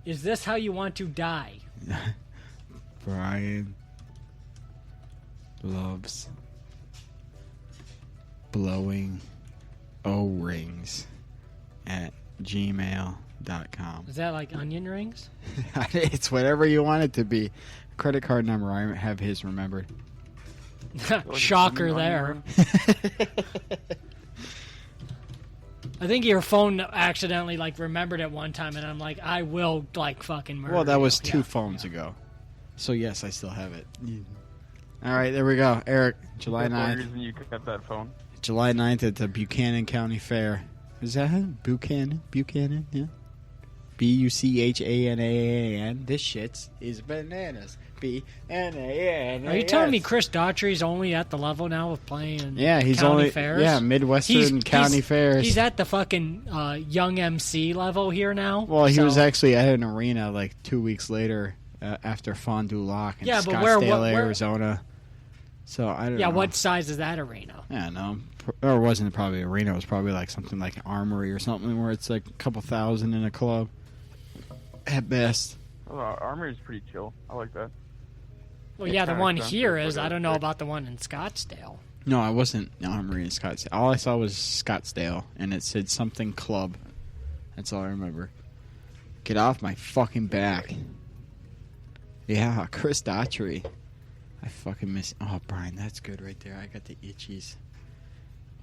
Is this how you want to die? Brian loves blowing O-rings at gmail.com. Is that like onion rings? It's whatever you want it to be. Credit card number, I have his remembered. Shocker there. I think your phone accidentally like remembered it one time, and I'm like, I will like fucking murder. Well, that was you. two phones ago. So yes, I still have it. All right, there we go. Eric, July 9th. That's the reason you kept that phone. July 9th at the Buchanan County Fair. Is that it? Buchanan? Buchanan, yeah. Buchanan. This shit is bananas. B-N-A-N-A-S. Are you telling me Chris Daughtry's only at the level now of playing he's county only, fairs? Yeah, Midwestern County Fairs. He's at the fucking young MC level here now. Well, he was actually at an arena like 2 weeks later after Fond du Lac in Scottsdale, Arizona. So I don't know. Yeah, what size is that arena? Yeah, no. Or it wasn't probably arena. It was probably like something like Armory or something where it's like a couple thousand in a club at best. Oh, Armory is pretty chill. I like that. Well, yeah, the one here is. I don't know about the one in Scottsdale. No, I wasn't Armory in Scottsdale. All I saw was Scottsdale, and it said something club. That's all I remember. Get off my fucking back. Yeah, Chris Daughtry. I fucking miss... Oh, Brian, that's good right there. I got the itchies.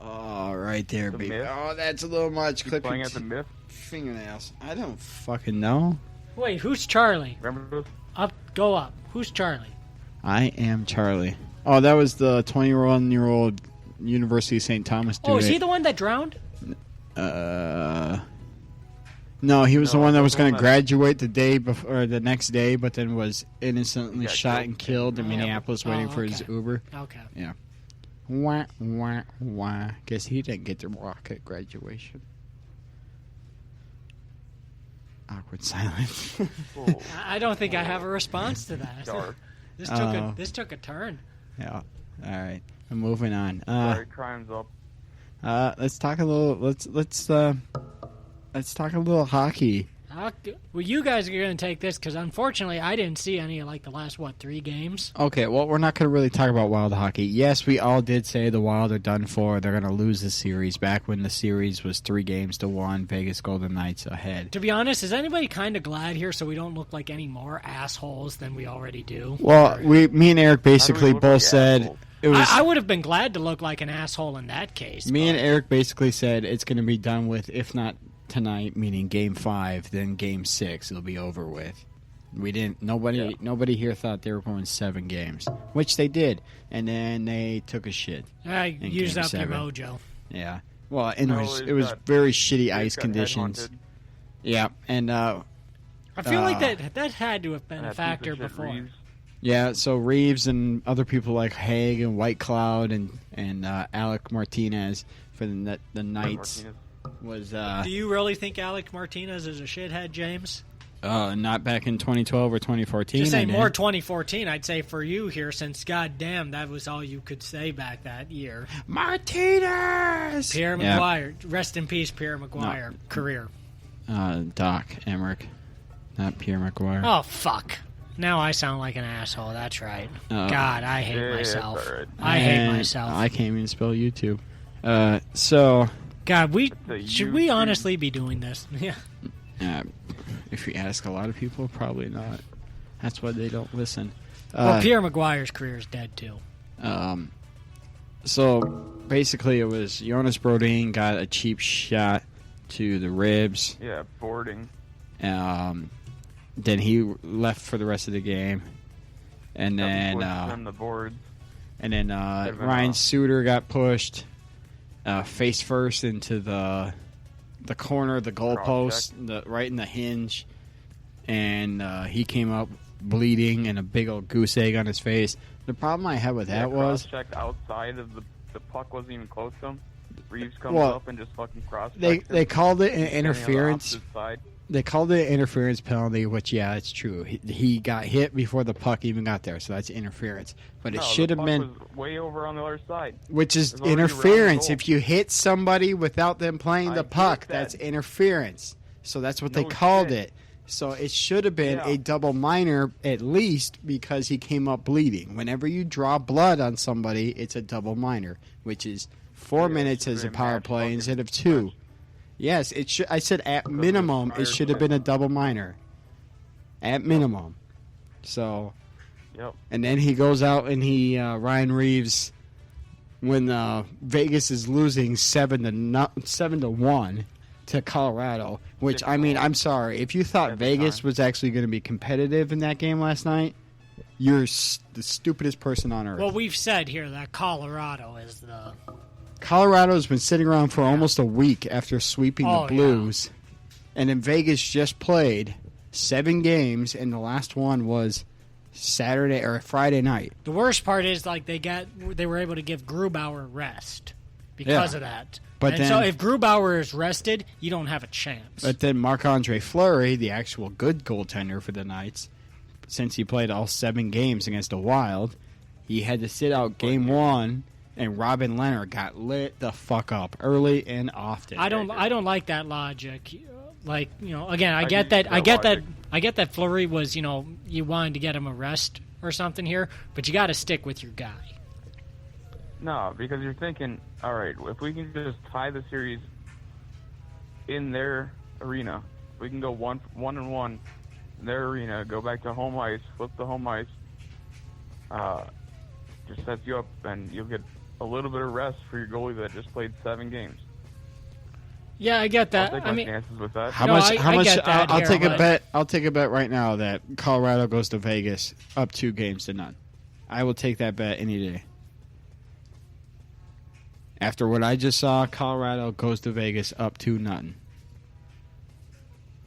Oh, right there, baby. Myth? Oh, that's a little much. You playing at the Myth? Fingernails. I don't fucking know. Wait, who's Charlie? Remember those? Go up. Who's Charlie? I am Charlie. Oh, that was the 21-year-old University of St. Thomas dude. Oh, is he the one that drowned? No, he was the one that was going to graduate the day before, or the next day, but then was innocently shot and killed in Minneapolis waiting for his Uber. Okay. Yeah. Wah, wah, wah. Guess he didn't get to walk at graduation. Awkward silence. I don't think I have a response to that. Dark. This took a turn. Yeah. All right. I'm moving on. Crime's up. Let's talk a little. Let's talk a little hockey. Well, you guys are going to take this because unfortunately I didn't see any of like the last 3 games. Okay, well we're not going to really talk about Wild hockey. Yes, we all did say the Wild are done for. They're going to lose the series. Back when the series was 3-1, Vegas Golden Knights ahead. To be honest, is anybody kind of glad here so we don't look like any more assholes than we already do? Well, me and Eric basically both said it was. I would have been glad to look like an asshole in that case. Me and Eric basically said it's going to be done with, if not tonight, meaning Game 5, then Game 6, it'll be over with. We didn't. Nobody here thought they were going 7 games, which they did, and then they took a shit. I used up their mojo. Yeah. Well, and it was very shitty ice conditions. Yeah, and I feel like that had to have been a factor before. Reeves. Yeah, so Reeves and other people like Haig and White Cloud and Alec Martinez for the Knights. Was Do you really think Alec Martinez is a shithead, James? Not back in 2012 or 2014. Just say more 2014, I'd say for you here, since goddamn that was all you could say back that year. Martinez! Pierre McGuire. Rest in peace, Pierre McGuire. No. Career. Doc Emmerich. Not Pierre McGuire. Oh, fuck. Now I sound like an asshole. That's right. God, I hate myself. Right. I hate myself. I can't even spell YouTube. So... God, should we honestly be doing this? Yeah. If you ask a lot of people, probably not. That's why they don't listen. Well, Pierre McGuire's career is dead, too. So, basically, it was Jonas Brodin got a cheap shot to the ribs. Yeah, boarding. Then he left for the rest of the game. And then... on the boards. And then Ryan Suter got pushed face first into the corner of the goalpost, right in the hinge, and he came up bleeding and a big old goose egg on his face. The problem I had with that was cross-checked outside of the puck wasn't even close to him. Reeves comes up and just fucking cross-checked. They called it an interference. They called it an interference penalty, which, yeah, it's true. He got hit before the puck even got there, so that's interference. But it should have been... was way over on the other side. Which is interference. If you hit somebody without them playing the puck, that's interference. So that's what they called it. So it should have been a double minor at least because he came up bleeding. Whenever you draw blood on somebody, it's a double minor, which is 4 minutes as a power play instead of 2. Yes, it should. I said at minimum it should have been a double minor. At minimum. So. Yep. And then he goes out and he Ryan Reeves, when Vegas is losing 7-1 to Colorado, which I mean, I'm sorry if you thought Vegas was actually going to be competitive in that game last night, you're the stupidest person on earth. Well, we've said here that Colorado is the. Colorado's been sitting around for almost a week after sweeping the Blues, and then Vegas just played 7 games, and the last one was Saturday or Friday night. The worst part is like they were able to give Grubauer rest because of that. But and then, so if Grubauer is rested, you don't have a chance. But then Marc-Andre Fleury, the actual good goaltender for the Knights, since he played all 7 games against the Wild, he had to sit out game 1, and Robin Leonard got lit the fuck up early and often. I don't like that logic. Like, you know, again, I get that Fleury was, you know, you wanted to get him a rest or something here, but you got to stick with your guy. No, because you're thinking, all right, if we can just tie the series in their arena, we can go 1-1 in their arena, go back to home ice, flip the home ice, just sets you up, and you'll get a little bit of rest for your goalie that just played 7 games. Yeah, I get that. I'll take my chances with that. How much? Get that I'll here, take a bet. I'll take a bet right now that Colorado goes to Vegas up 2-0. I will take that bet any day. After what I just saw, Colorado goes to Vegas up 2-0.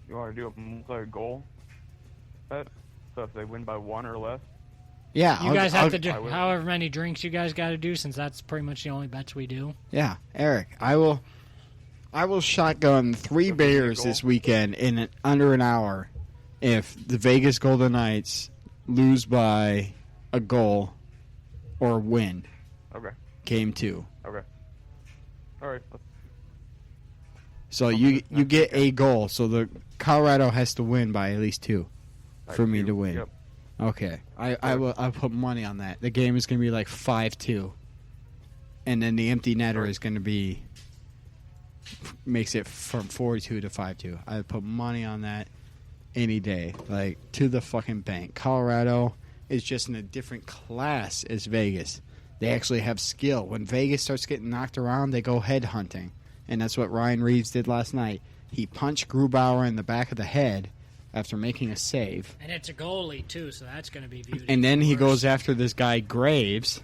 You want to do a multi-goal bet? So if they win by 1 or less? Yeah. You guys have to do however many drinks you guys got to do, since that's pretty much the only bets we do. Yeah, Eric, I will shotgun 3 beers this weekend in under an hour if the Vegas Golden Knights lose by a goal or win. Okay. Game 2. Okay. All right. So you get a goal. So the Colorado has to win by at least 2 for me to win. Yep. Okay. I'll put money on that. The game is going to be like 5-2. And then the empty netter is going to be makes it from 4-2 to 5-2. I put money on that any day, like to the fucking bank. Colorado is just in a different class as Vegas. They actually have skill. When Vegas starts getting knocked around, they go head hunting, and that's what Ryan Reeves did last night. He punched Grubauer in the back of the head after making a save, and it's a goalie too, so that's going to be viewed. And then he goes after this guy Graves.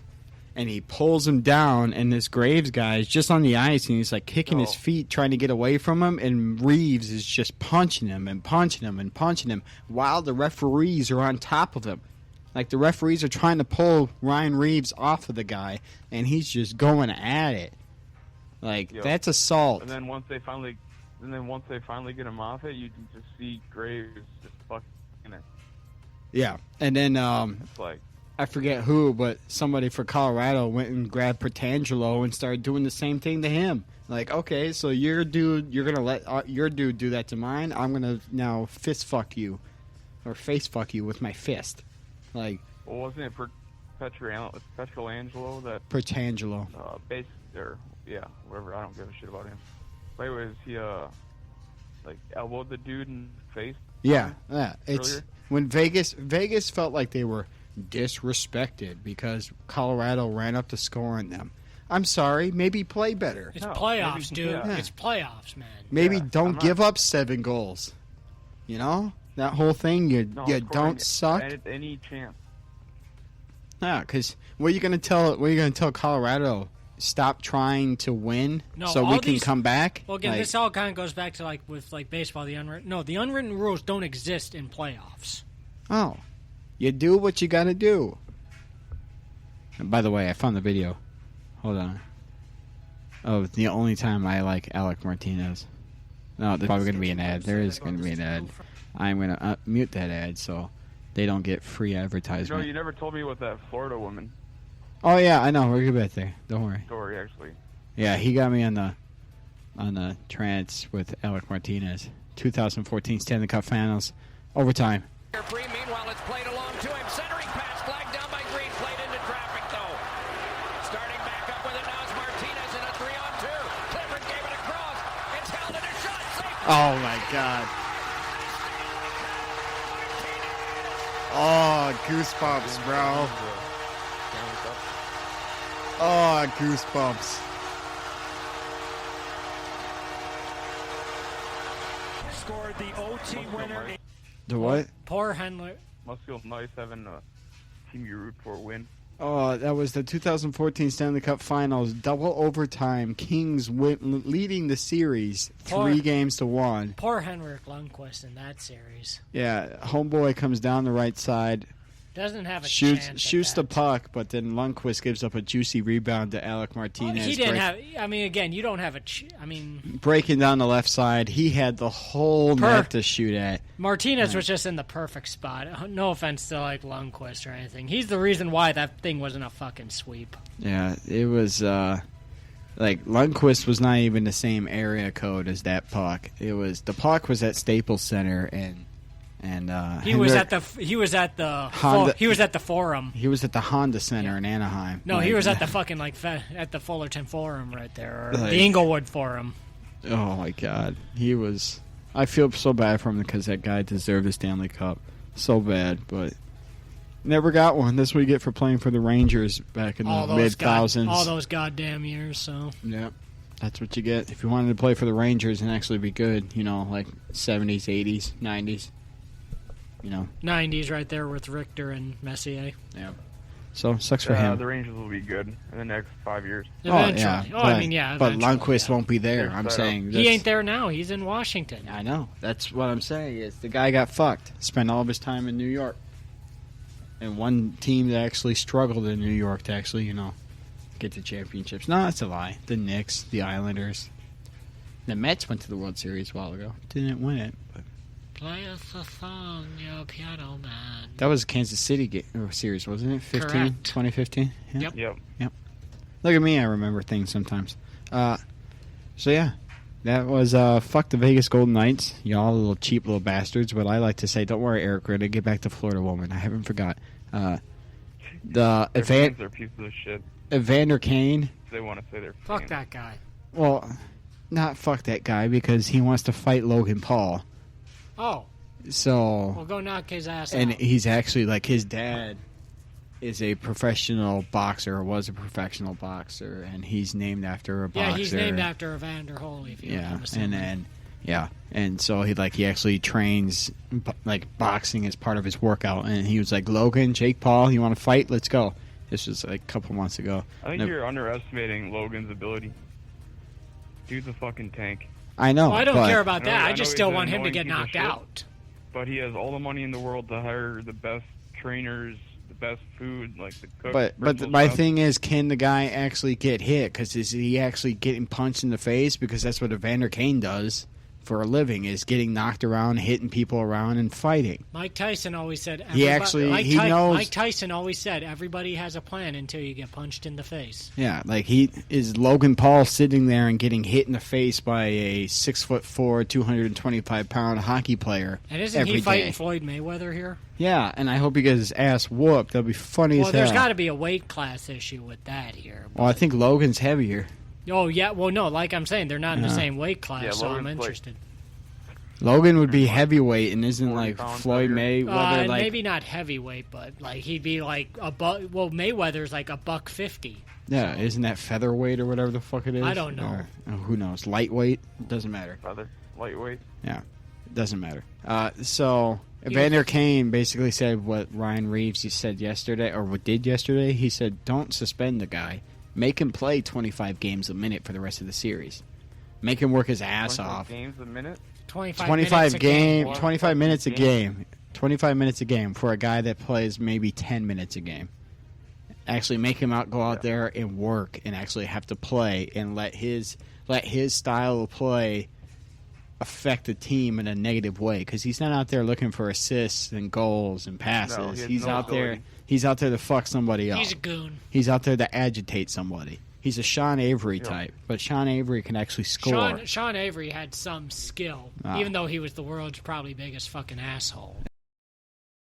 And he pulls him down, and this Graves guy is just on the ice, and he's like kicking his feet, trying to get away from him, and Reeves is just punching him and punching him and punching him while the referees are on top of him. Like, the referees are trying to pull Ryan Reeves off of the guy, and he's just going at it. Like, that's assault. And then once they finally get him off it, you can just see Graves just fucking it. Yeah, and then it's like, I forget who, but somebody for Colorado went and grabbed Petrangelo and started doing the same thing to him. Like, okay, so your dude, you're gonna let your dude do that to mine. I'm gonna now fist fuck you, or face fuck you with my fist. Like, well, wasn't it Petrangelo that? Petrangelo. Whatever. I don't give a shit about him. But anyways, he like elbowed the dude in the face. Yeah. It's earlier. When Vegas felt like they were disrespected because Colorado ran up to score on them. I'm sorry, maybe play better. It's playoffs, dude. Yeah. It's playoffs, man. Maybe don't give up 7 goals. You know? That whole thing, you don't suck. Any chance. Yeah, because what are you gonna tell Colorado? Stop trying to win so we can come back? Well, again, this all kind of goes back to with baseball. The unwritten rules don't exist in playoffs. Oh. You do what you gotta do. And by the way, I found the video. Hold on. Oh, it's the only time I like Alec Martinez. No, there's probably gonna be an ad. There is gonna be an ad. I'm gonna mute that ad so they don't get free advertisement. You never told me what that Florida woman. Oh yeah, I know. We'll get back there. Don't worry. Story actually. Yeah, he got me on the trance with Alec Martinez. 2014 Stanley Cup Finals. Overtime. Meanwhile, it's played along to him. Centering pass flagged down by Green. Played into traffic, though. Starting back up with it now is Martinez in a 3-on-2. Clifford gave it across. It's held in a shot. Safe. Oh, my God. Oh, goosebumps, bro. Oh, goosebumps. Scored the OT winner. The what? Poor Henry. Must feel nice having a team you root for win. Oh, that was the 2014 Stanley Cup Finals. Double overtime. Kings leading the series 3-1. Poor Henrik Lundqvist in that series. Yeah, homeboy comes down the right side. Doesn't have a shoots chance. the puck, but then Lundqvist gives up a juicy rebound to Alec Martinez. He didn't have. I mean, again, you don't have a. Breaking down the left side, he had the whole net to shoot at. Martinez was just in the perfect spot. No offense to like Lundqvist or anything. He's the reason why that thing wasn't a fucking sweep. Yeah, it was. Like Lundqvist was not even the same area code as that puck. It was the puck was at Staples Center and he was at the Forum. He was at the Honda Center in Anaheim. No, he was at the fucking at the Fullerton Forum right there, or the Inglewood Forum. Oh my God, he was. I feel so bad for him because that guy deserved a Stanley Cup so bad, but never got one. That's what you get for playing for the Rangers back in the mid-thousands. All those goddamn years. So yep. That's what you get if you wanted to play for the Rangers and actually be good. You know, like 70s, 80s, 90s. You know, 90s right there with Richter and Messier. Yeah. So sucks for him. The Rangers will be good in the next 5 years. Eventually. But Lundqvist won't be there. I'm saying he ain't there now. He's in Washington. I know. That's what I'm saying. Is the guy got fucked. Spent all of his time in New York, and one team that actually struggled in New York to actually, get to championships. No, that's a lie. The Knicks, the Islanders, the Mets went to the World Series a while ago. Didn't win it, but. Play us a song, yo, piano man. That was a Kansas City series, wasn't it? 2015? Yeah. Yep. Look at me, I remember things sometimes. So, yeah, that was fuck the Vegas Golden Knights. Y'all little cheap little bastards. But I like to say, don't worry, Eric, we're going to get back to Florida Woman. I haven't forgot. Their fans are pieces of shit. Evander Kane. They want to say they're fuck fans. that guy. Well, not fuck that guy because he wants to fight Logan Paul. Oh. So. Well, go knock his ass and out. He's actually, like, his dad is a professional boxer, or was a professional boxer, and he's named after a boxer. Yeah, he's named after Evander Holyfield. And so he actually trains, like, boxing as part of his workout, and he was like, Logan, Jake Paul, you want to fight? Let's go. This was, like, a couple months ago. I think you're underestimating Logan's ability. Dude's a fucking tank. I know. Well, I don't care about that. I just still want him to get knocked out. But he has all the money in the world to hire the best trainers, the best food, like the cook. But my thing is, can the guy actually get hit? Because is he actually getting punched in the face? Because that's what Evander Kane does for a living, is getting knocked around, hitting people around, and fighting. Mike Tyson always said. Mike Tyson always said everybody has a plan until you get punched in the face. Yeah, like is Logan Paul sitting there and getting hit in the face by a 6'4", 225-pound hockey player. And isn't he fighting Floyd Mayweather here? Yeah, and I hope he gets his ass whooped. That'll be funny as hell. Well, there's got to be a weight class issue with that here. Well, I think Logan's heavier. Oh, yeah. Well, no, like I'm saying, they're not in the same weight class, so I'm interested. Logan would be heavyweight, and isn't like Floyd Mayweather like maybe not heavyweight, but like he'd be like Mayweather's like $150. Yeah, so. Isn't that featherweight or whatever the fuck it is? I don't know. Or, who knows? Lightweight? Doesn't matter. Lightweight? Yeah, it doesn't matter. So Evander Kane basically said what Ryan Reeves said yesterday, or what did yesterday. He said, "Don't suspend the guy. Make him play 25 games a minute for the rest of the series. Make him work his ass off." Games a minute. 25 minutes a game. 25 minutes a game. 25 minutes a game for a guy that plays maybe 10 minutes a game. Actually make him go out there and work and actually have to play and let his style of play affect the team in a negative way, because he's not out there looking for assists and goals and passes. No, he's out there to fuck somebody up. He's a goon. He's out there to agitate somebody. He's a Sean Avery type, but Sean Avery can actually score. Sean Avery had some skill, even though he was the world's probably biggest fucking asshole.